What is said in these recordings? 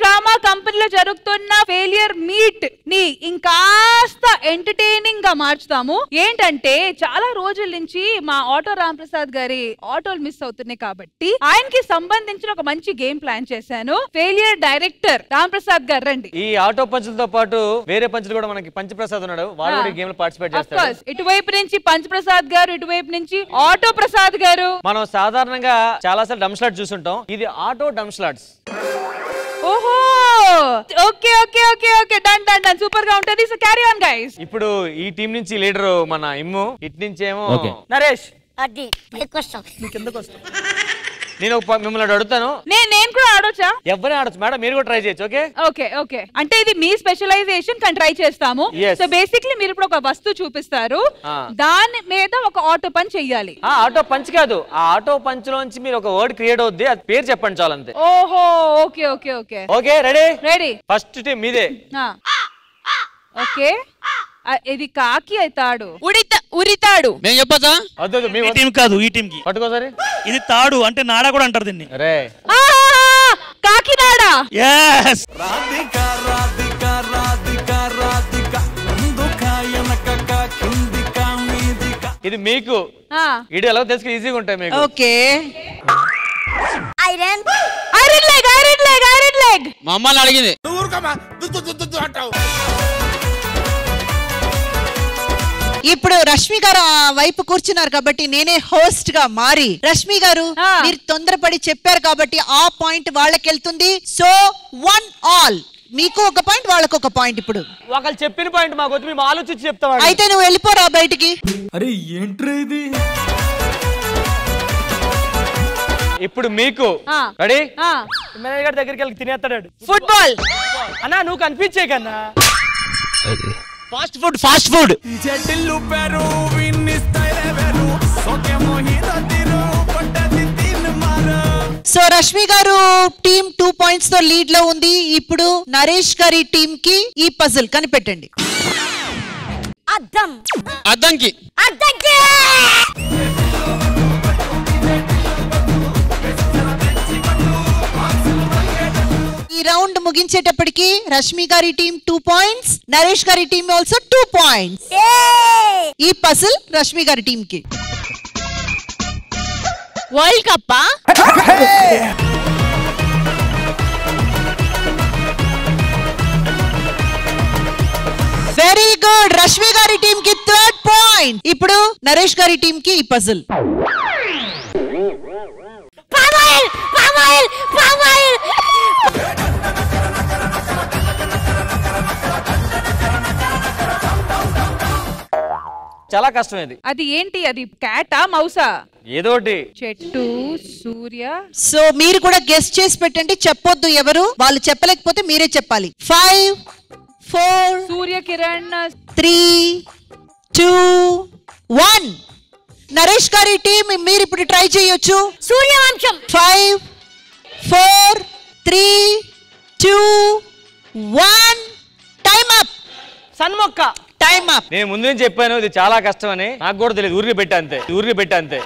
Drama కంపెనీలో జరుగుతున్న failure meet ని ఇంకాస్త ఎంటర్టైనింగ్ గా మార్చుతాము. ఏంటంటే చాలా రోజుల నుంచి మా ఆటో రాంప్రసాద్ గారి ఆటోలు మిస్ అవుతున్నాయి కాబట్టి ఆయనకి సంబంధించిన ఒక మంచి గేమ్ ప్లాన్ చేశాను. ఫెయిలియర్ డైరెక్టర్ రాంప్రసాద్ గారు రండి. ఈ ఆటో పంచులతో పాటు వేరే పంచులు కూడా మనకి పంచప్రసాద్ ఉన్నాడు, వాడు కూడా ఈ గేమ్ లో పార్టిసిపేట్ చేస్తాడు. ఇటువైపు నుంచి పంచప్రసాద్ గారు, ఇటువైపు నుంచి ఆటో ప్రసాద్ గారు. మనం సాధారణంగా చాలా సార్లు డమ్ స్లాట్ చూస్తుంటాం, ఇది ఆటో డమ్ స్లాట్స్. ఓహో okay okay okay okay done done done super గా ఉంటది. So carry on guys. ఇప్పుడు ఈ టీం నుంచి లీడర్ మన ఇమ్ము, ఇటు నుంచి ఏమో నరేష్. అది నీకెందుకు వస్తాం? నేను మిమ్మల్ని అడుగుతాను, నేను కూడా ఆడొచ్చా? ఎవరైనా ఆడొచ్చు మేడం, మీరు కూడా ట్రై చేయొచ్చు. ఓకే ఓకే ఓకే అంటే ఇది మీ స్పెషలైజేషన్ కానీ ట్రై చేస్తాము. సో బేసిక్లీ మీరు ఇప్పుడు ఒక వస్తువు చూపిస్తారు, దాని మీద ఒక ఆటో పంచ్ చెయ్యాలి. ఆటో పంచ్ కాదు, ఆ ఆటో పంచ్ లోంచి మీరు ఒక వర్డ్ క్రియేట్ అవుద్ది, అది పేరు చెప్పండి చాలు అంతే. ఓహో okay okay okay okay ready ready. First team మీదే. ఓకే ఇది కాకి అవుతాడు, ఉరితాడు. నేను చెప్పచ్చా? ఈ టీం కాదు, ఈ టీం కి పట్టుకోసారి. ఇది తాడు అంటే నాడా కూడా అంటారు దీన్ని. రే కాకినాడ. yes ఇది మీకు ఇది ఎలా తెలుసు, ఈజీగా ఉంటాయి మీకు. Okay iron iron leg iron leg iron leg. మా అమ్మాయిని అడిగింది. ఇప్పుడు రష్మి గారు ఆ వైపు కూర్చున్నారు కాబట్టి నేనే హోస్ట్ గా మారి, రష్మి గారు మీరు తొందరపడి చెప్పారు కాబట్టి ఆ పాయింట్ వాళ్ళకి వెళ్తుంది. సో 1 all, మీకు ఒక పాయింట్, వాళ్ళకు ఒక పాయింట్. ఇప్పుడు ఒకళ్ళు చెప్పిన పాయింట్ మాకు వద్దు, మేము ఆలోచించి చెప్తాం. అయితే నువ్వు వెళ్ళిపోరా బయటికి. అరే ఏంట్రా ఇది? ఇప్పుడు మీకు రెడీ? మేనేజర్ గారి దగ్గరికి వెళ్ళి తినేస్తాడు. ఫుట్బాల్. అన్నా నువ్వు కనిపించే కన్నా. Fast food fast food. So Rashmi గారు టీం 2 points తో లీడ్ లో ఉంది. ఇప్పుడు నరేష్ గారి టీం కి ఈ పజిల్ కనిపెట్టండి. అద్దం అద్దంకి అద్దంకి. ఈ రౌండ్ ముగించేటప్పటికి రష్మి గారి టీం 2 points, నరేష్ గారి టీం ఆల్సో 2 points. ఈ పజిల్ రష్మి గారి టీం కి. World cup. Very good, Rashmi గారి టీం కి 3rd point. ఇప్పుడు నరేష్ గారి టీం కి ఈ పజిల్. Palm oil palm oil palm oil. చాలా కష్టం ఇది. అది ఏంటి? అది క్యాటా మౌసా? ఏదోటి. చెట్టు, సూర్య. సో మీరు కూడా గెస్ చేసి పెట్టండి, చెప్పొద్దు ఎవరు. వాళ్ళు చెప్పలేకపోతే మీరే చెప్పాలి. 5 4 సూర్య కిరణ్. 3 2 1. నరేష్ గారి టీం మీరు ఇప్పుడు ట్రై చేయొచ్చు. సూర్యవంశం. 5 4 3 2 1. Time up. సన్మొక్క. Time up. నేను ముందు నుంచి చెప్పాను ఇది చాలా కష్టం అని, నాకు కూడా తెలియదు. ఊరికి పెట్టా అంతే, ఊరికి పెట్టా అంతే.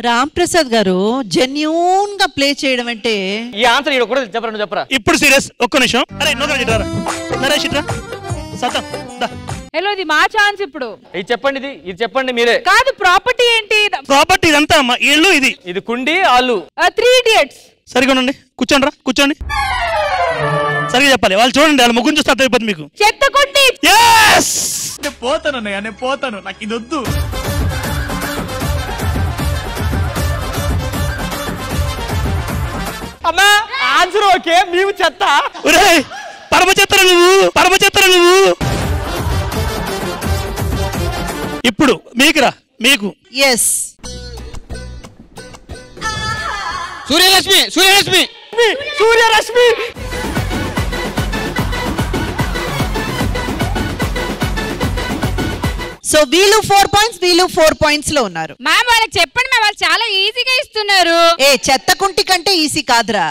రామ్ ప్రసాద్ గారు జెన్యూన్ గా ప్లే చేయడం అంటే ఈ ఆన్సర్ ఇక్కడ కూడా చెప్పరా, చెప్పరా. ఇప్పుడు సీరియస్, ఒక్క నిమిషం. అరే నరేష్ ఇట్రా సతం. హలో ఇది మా ఛాన్స్ ఇప్పుడు. ఇది చెప్పండి, ఇది చెప్పండి మీరే. కాదు ప్రాపర్టీ ఏంటి? ప్రాపర్టీ ఇదంతా ఇల్లు. ఇది కుండి ఆలు. 3 Idiots. సరిగా ఉండండి, కూర్చోండి రా, కూర్చోండి. సరిగా చెప్పాలి, వాళ్ళు చూడండి, వాళ్ళు ముగ్గురు చూస్తే అర్థమైపోతుంది మీకు. చెత్త కుండి. నేను పోతాను అన్నయ్య, నేను పోతాను, నాకు ఇది వద్దు. అమ్మా ఆన్సర్ ఓకే, మేము చెత్త. పరమ చెత్తరా నువ్వు, పరమ చెత్తరా నువ్వు. ఇప్పుడు మీకురా, మీకు. ఎస్ సూర్యరశ్మి సూర్యరశ్మి సూర్యరశ్మి. సో వీళ్ళు 4 points, వీళ్ళు 4 points లో ఉన్నారు. మ్యామ్ వాళ్ళకి చెప్పండి మ్యామ్, వాళ్ళు చాలా ఈజీగా ఇస్తున్నారు. ఏ చెత్త కుంటి కంటే ఈజీ కాదురా.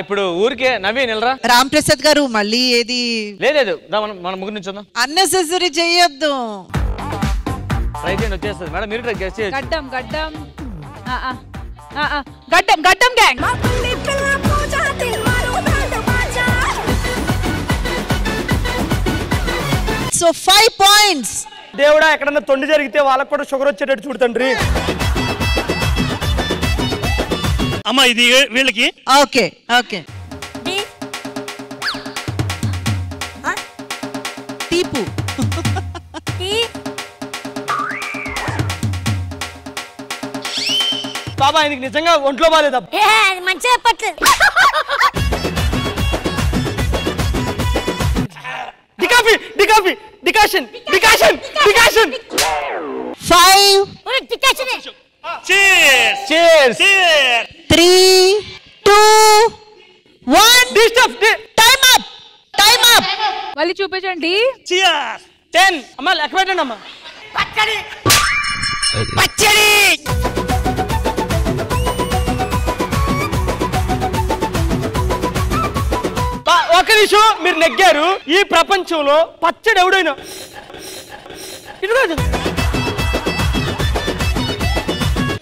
ఇప్పుడు ఊరికే నవీన్ నిలరా. రామ్ ప్రసాద్ గారు మళ్ళీ ఏది లేదు, మన ముగ్గురు నుంచి ఉందాం. అన్నెసెసరీ చేయొద్దు. ట్రై చేయండి, వచ్చేస్తుంది మేడం. మీరు ట్రై చేసి గడ్డం గడ్డం. గడ్డం గడ్డం గ్యాంగ్. So 5 points. దేవుడా ఎక్కడన్నా తొండి జరిగితే వాళ్ళకు కూడా షుగర్ వచ్చేటట్టు చూడండి. అమ్మా ఇది వీళ్ళకి. Okay okay. టీపు. బాబా ఆయనకి నిజంగా ఒంట్లో బాగాలేదా? మంచిగా చెప్పట్లేదు. డికాఫీ డికాఫీ decoction decoction decoction. 5 decoction. Cheers cheers. 3 2 1 disturb. Time up. Time up. మళ్ళీ చూపించండి. చీర్స్. 10. అమ్మా లెక్క పెట్టండి అమ్మా. పచ్చడి పచ్చడి. ఒక నిమిషం, మీరు నెగ్గారు. ఈ ప్రపంచంలో పచ్చడి ఎవడైనా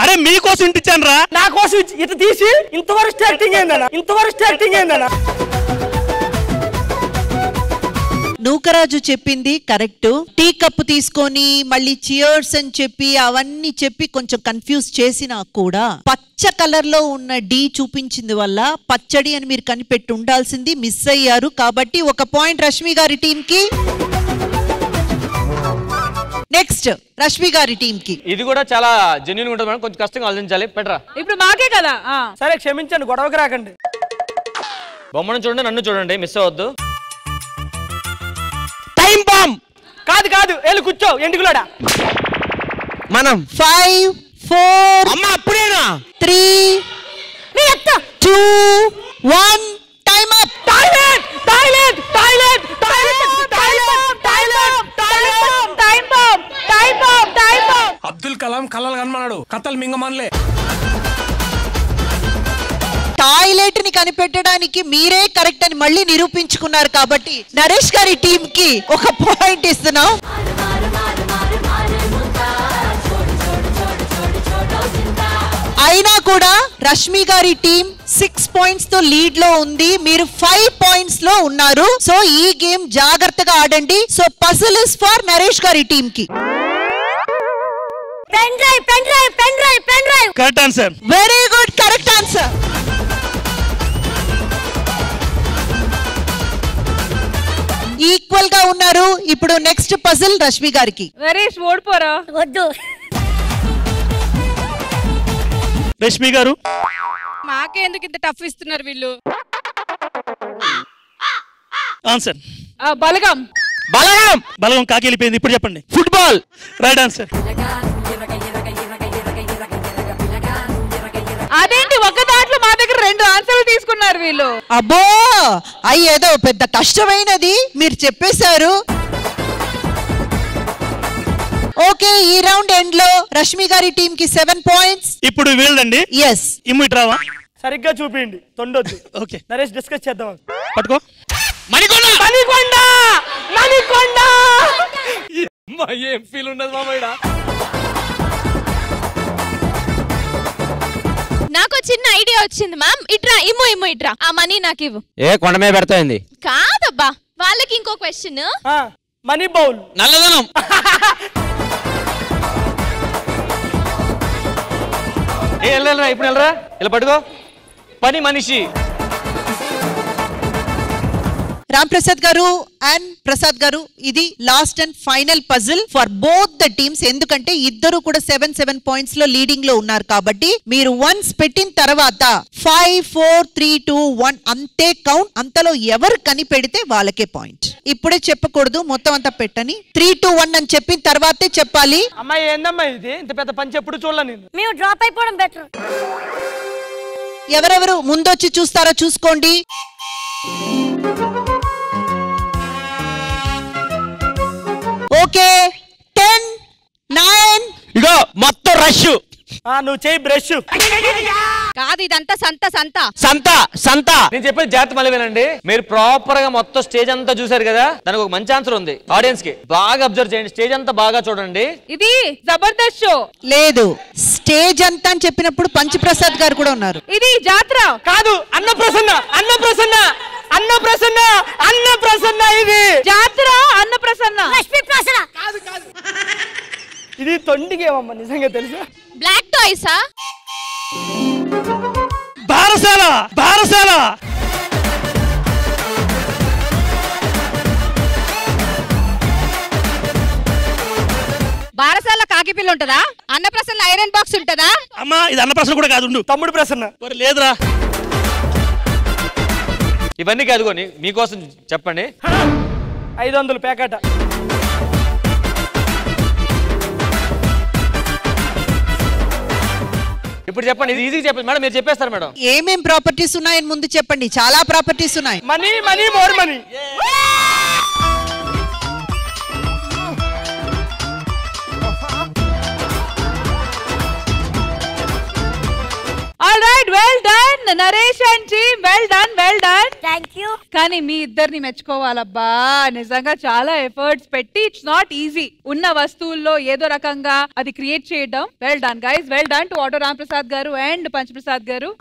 అరే మీకోసం ఇంటిచ్చాను రా. నా కోసం ఇటు తీసి ఇంతవరకు స్టార్టింగ్ అయిందనా? ఇంతవరకు స్టార్టింగ్ అయిందనా? నూకరాజు చెప్పింది కరెక్ట్. టీ కప్ తీసుకొని మళ్ళీ చియర్స్ అని చెప్పి అవన్నీ చెప్పి కొంచెం కన్ఫ్యూజ్ చేసినా కూడా పచ్చ కలర్ లో ఉన్న డి చూపించింది వల్ల పచ్చడి అని మీరు కనిపెట్టి ఉండాల్సింది మిస్ అయ్యారు. కాబట్టి 1 పాయింట్ రష్మి గారి టీం కి. నెక్స్ట్ రష్మి గారి టీం కి. ఇది కూడా చాలా జెన్యూన్ ఉంటుంది మేడం, కొంచెం కష్టంగా ఆలోచించాలి. పెట్టరా. ఇప్పుడు మాకే కదా. సరే క్షమించండి, గొడవకి రాకండి. బొమ్మను చూడండి, నన్ను చూడండి, మిస్ అవ్వద్దు. Time bomb. కాదు కాదు, వెళ్ళి కూర్చో ఎండుకులాడా. మనం 5 4 అమ్మ అప్పుడేనా 3 2 1 time up. Toilet toilet toilet toilet toilet toilet toilet time bomb time bomb time bomb. Abdul Kalam కలలు కనమన్నాడు, కథలు మింగమనలే. టాయిలెట్ ని కనిపెట్టడానికి మీరే కరెక్ట్ అని మళ్ళీ నిరూపించుకున్నారు. కాబట్టి నరేష్ గారి టీం కి 1 పాయింట్ ఇస్తున్నాం. అయినా కూడా రష్మి గారి టీం 6 పాయింట్స్ తో లీడ్ లో ఉంది. మీరు 5 పాయింట్స్ లో ఉన్నారు. సో ఈ గేమ్ జాగ్రత్తగా ఆడండి. So puzzle is for Naresh గారి టీం కి. Pen drive pen drive pen drive pen drive. Correct answer. Very good, correct answer. Equal గా ఉన్నారు. ఇప్పుడు నెక్స్ట్ పజిల్ రష్మి గారికి. నరేష్ ఓడిపోరా. వద్దు. రష్మి గారు. మాకే ఎందుకు ఇంత టఫ్ ఇస్తున్నారు వీళ్ళు? ఆన్సర్. బలగం. బలగం. బలగం కాకి వెళ్ళిపోయింది. ఇప్పుడు చెప్పండి. ఫుట్బాల్. Right answer. అదేంటి ఒక దాంట్లో మా దగ్గర 2 ఆన్సర్లు తీసుకున్నారు వీళ్ళు? అబ్బో అయ్యేదో పెద్ద కష్టమైనది మీరు చెప్పేశారు. ఓకే, ఈ రౌండ్ ఎండ్ లో రష్మి గారి టీం కి 7 పాయింట్స్. ఇప్పుడు వీళ్ళండి. ఎస్. ఇమ్మిట్ రావా. సరిగ్గా చూపిండి, తొండొద్దు. ఓకే నరేష్ డిస్కస్ చేద్దాం. పట్టుకో. మణికొండ మణికొండ మణికొండ. ఏం ఫీల్ ఉండదు మామయ్య. నాకు చిన్న ఐడియా వచ్చింది మ్యామ్. ఇట్రా ఇమ్ము ఇమ్ము ఇట్రా. ఆ మనీ నాకు ఇవ్వు. ఏ కొండ మీద పెడతాయింది? కాదబ్బా, వాళ్ళకి ఇంకో క్వశ్చన్. Money bowl. నల్లదనం. ఇప్పుడు వెళ్ళరా, ఇలా పట్టుకో. పని మనిషి. రామ్ ప్రసాద్ గారు అండ్ ప్రసాద్ గారు, ఇది last and final puzzle for both the teams. ఎందుకంటే ఇద్దరు కూడా 7 పాయింట్స్ లో లీడింగ్ లో ఉన్నారు. కాబట్టి మీరు వన్స్ పెట్టిన తర్వాత 5 4 3 2 1 అంతే కౌంట్. అంతలో ఎవరు కనిపెడితే వాళ్ళకే పాయింట్. ఇప్పుడే చెప్పకూడదు, మొత్తం అంతా పెట్టని. 3 2 1 అని చెప్పిన తర్వాతే చెప్పాలి. అమ్మాయి ఏందమ్మా ఇది, ఇంత పెద్ద పంచి ఎప్పుడు చూడలే నేను. మేము డ్రాప్ అయిపోవడం బెటర్. ఎవరెవరు ముందొచ్చి చూస్తారో చూసుకోండి. ఓకే 10 9. ఇగో మొత్తం రష్. నువ్వు చేయి బ్రష్. కాదు ఇదంతా సంత సంత సంత సంత. నేను చెప్పేది జాగ్రత్త మళ్ళీ వినండి. మీరు ప్రాపర్ గా మొత్తం స్టేజ్ అంతా చూసారు కదా, దానికి ఒక మంచి ఆన్సర్ ఉంది. ఆడియన్స్ కి బాగా అబ్జర్వ్ చేయండి, స్టేజ్ అంతా బాగా చూడండి. ఇది జబర్దస్త్ షో లేదు. స్టేజ్ అంతా అని చెప్పినప్పుడు పంచప్రసాద్ గారు కూడా ఉన్నారు. ఇది జాతర కాదు. అన్నప్రసన్న అన్నప్రసన్న అన్నప్రసన్న అన్నప్రసన్న. ఇది జాతర అన్నప్రసన్న. లక్ష్మీ ప్రసన్న. ఇది తొండికేమమ్మా నిజంగా తెలుసా? బ్లాక్ టాయ్సా? బారసాల బారసాల. బారసాల కాకి పిల్ల ఉంటదా? అన్నప్రసన్న ఐరన్ బాక్స్ ఉంటదా? అమ్మా ఇది అన్న ప్రశ్న కూడా కాదు. ఉండు. తమ్ముడు ప్రసన్న. మరి లేదురా. ఇవన్నీ కాదుకొని మీకోసం చెప్పండి. 500 ప్యాకెట్. ఇప్పుడు చెప్పండి. ఇది ఈజీ చెప్పండి మేడం. మీరు చెప్పేస్తారు మేడం. ఏమేం ప్రాపర్టీస్ ఉన్నాయని ముందు చెప్పండి. చాలా ప్రాపర్టీస్ ఉన్నాయి. Money money more money. All right, well done Naresh and team. Well done, well done. Thank you. కానీ మీ ఇద్దరిని మెచ్చుకోవాలబ్బా. నిజంగా చాలా ఎఫర్ట్స్ పెట్టి, ఇట్స్ నాట్ ఈజీ ఉన్న వస్తువుల్లో ఏదో రకంగా అది క్రియేట్ చేయడం. Well done guys, well done to auto Ram Prasad గారు అండ్ పంచప్రసాద్ గారు.